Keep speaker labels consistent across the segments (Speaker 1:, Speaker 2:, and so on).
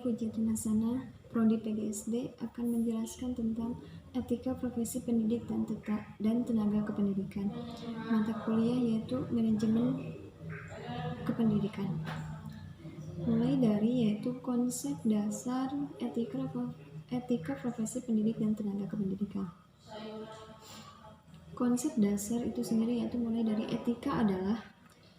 Speaker 1: Hujatin Hasanah, Prodi PGSD akan menjelaskan tentang etika profesi pendidik dan tenaga kependidikan. Mata kuliah yaitu manajemen kependidikan. Mulai dari yaitu konsep dasar etika profesi pendidik dan tenaga kependidikan. Konsep dasar itu sendiri yaitu mulai dari etika adalah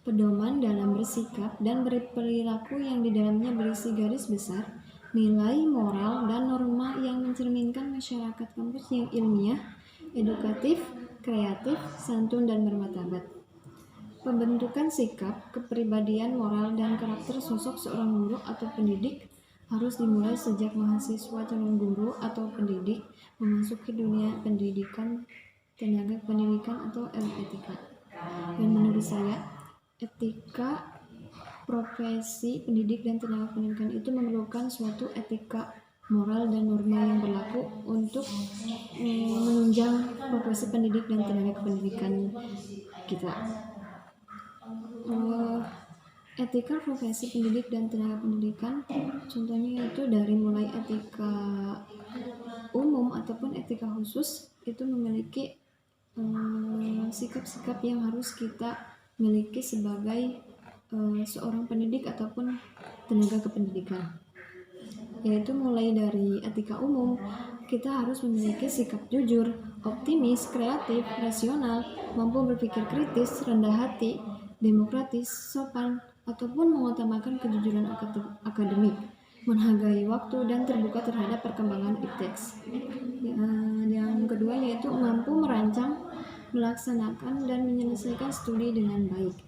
Speaker 1: pedoman dalam bersikap dan berperilaku yang di dalamnya berisi garis besar, nilai moral dan norma yang mencerminkan masyarakat kampus yang ilmiah, edukatif, kreatif, santun, dan bermartabat. Pembentukan sikap, kepribadian, moral, dan karakter sosok seorang guru atau pendidik harus dimulai sejak mahasiswa calon guru atau pendidik memasuki dunia pendidikan, tenaga pendidikan atau LPTK. Dan menurut saya, etika profesi pendidik dan tenaga pendidikan itu memerlukan suatu etika moral dan norma yang berlaku untuk menunjang profesi pendidik dan tenaga kependidikan kita. Etika profesi pendidik dan tenaga pendidikan contohnya yaitu dari mulai etika umum ataupun etika khusus itu memiliki sikap-sikap yang harus kita miliki sebagai seorang pendidik ataupun tenaga kependidikan, yaitu mulai dari etika umum kita harus memiliki sikap jujur, optimis, kreatif, rasional, mampu berpikir kritis, rendah hati, demokratis, sopan, ataupun mengutamakan kejujuran akademik, menghargai waktu dan terbuka terhadap perkembangan ipteks. Yang kedua yaitu mampu merancang, melaksanakan, dan menyelesaikan studi dengan baik.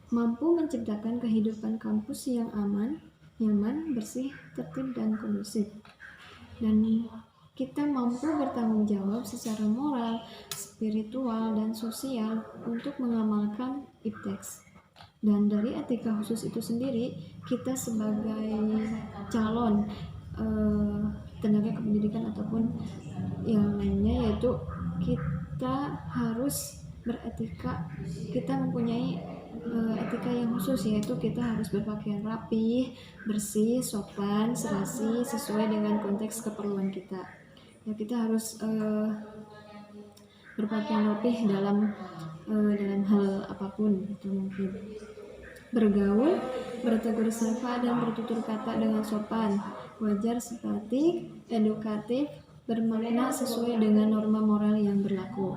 Speaker 1: Mampu menciptakan kehidupan kampus yang aman, nyaman, bersih, tertib, dan kondusif. Dan kita mampu bertanggung jawab secara moral, spiritual, dan sosial untuk mengamalkan ipteks. Dan dari etika khusus itu sendiri, kita sebagai calon tenaga kependidikan ataupun yang lainnya yaitu kita harus beretika, kita mempunyai etika yang khusus, yaitu kita harus berpakaian rapi, bersih, sopan, serasi, sesuai dengan konteks keperluan kita. Ya, kita harus berpakaian rapi dalam hal apapun, itu mungkin bergaul, bertegur sapa, dan bertutur kata dengan sopan, wajar, simpatik, edukatif, bermakna sesuai dengan norma moral yang berlaku.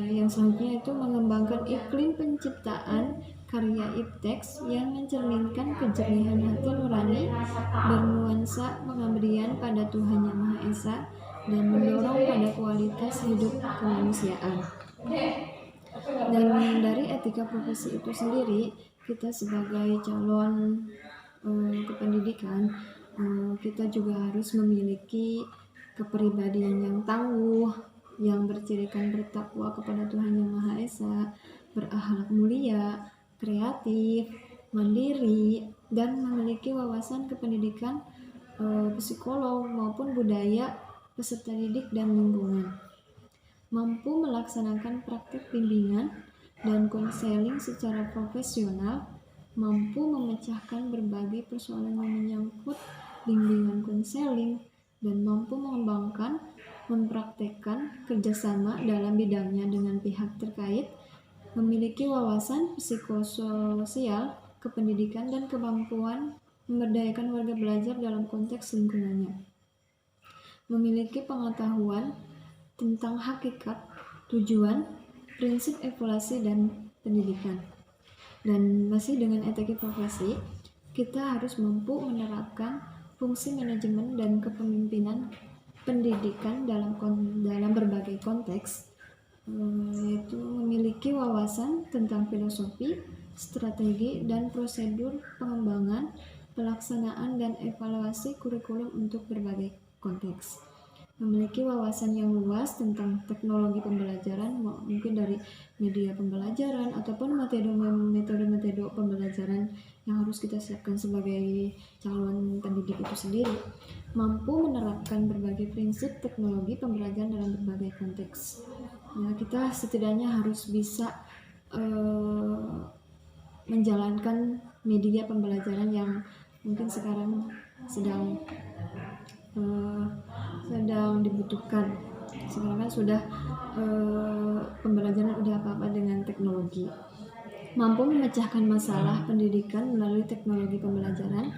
Speaker 1: Yang selanjutnya itu mengembangkan iklim penciptaan karya ipteks yang mencerminkan kejernihan hati nurani, bernuansa pengabdian pada Tuhan Yang Maha Esa, dan mendorong pada kualitas hidup kemanusiaan. Dan dari etika profesi itu sendiri, kita sebagai calon kependidikan, kita juga harus memiliki kepribadian yang tangguh, yang bercirikan bertakwa kepada Tuhan Yang Maha Esa, berakhlak mulia, kreatif, mandiri, dan memiliki wawasan kependidikan, psikolog maupun budaya peserta didik dan lingkungan. Mampu melaksanakan praktik bimbingan dan konseling secara profesional, mampu memecahkan berbagai persoalan yang menyangkut bimbingan konseling, dan mampu mengembangkan, mempraktekkan kerjasama dalam bidangnya dengan pihak terkait, memiliki wawasan psikososial, kependidikan, dan kemampuan memberdayakan warga belajar dalam konteks lingkungannya, memiliki pengetahuan tentang hakikat, tujuan, prinsip evaluasi, dan pendidikan. Dan masih dengan etika profesi, kita harus mampu menerapkan fungsi manajemen dan kepemimpinan pendidikan dalam berbagai konteks, yaitu memiliki wawasan tentang filosofi, strategi, dan prosedur pengembangan, pelaksanaan, dan evaluasi kurikulum untuk berbagai konteks. Memiliki wawasan yang luas tentang teknologi pembelajaran, mungkin dari media pembelajaran ataupun metode-metode pembelajaran yang harus kita siapkan sebagai calon pendidik itu sendiri. Mampu menerapkan berbagai prinsip teknologi pembelajaran dalam berbagai konteks. Ya, kita setidaknya harus bisa menjalankan media pembelajaran yang mungkin sekarang sedang sedang dibutuhkan. Sekarang kan sudah pembelajaran udah apa-apa dengan teknologi. Mampu memecahkan masalah pendidikan melalui teknologi pembelajaran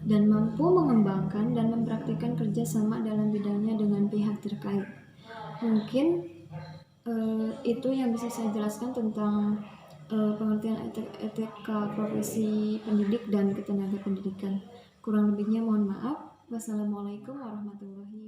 Speaker 1: dan mampu mengembangkan dan mempraktikkan kerjasama dalam bidangnya dengan pihak terkait. Mungkin itu yang bisa saya jelaskan tentang pengertian etika profesi pendidik dan ketenaga pendidikan. Kurang lebihnya mohon maaf. Wassalamualaikum warahmatullahi wabarakatuh.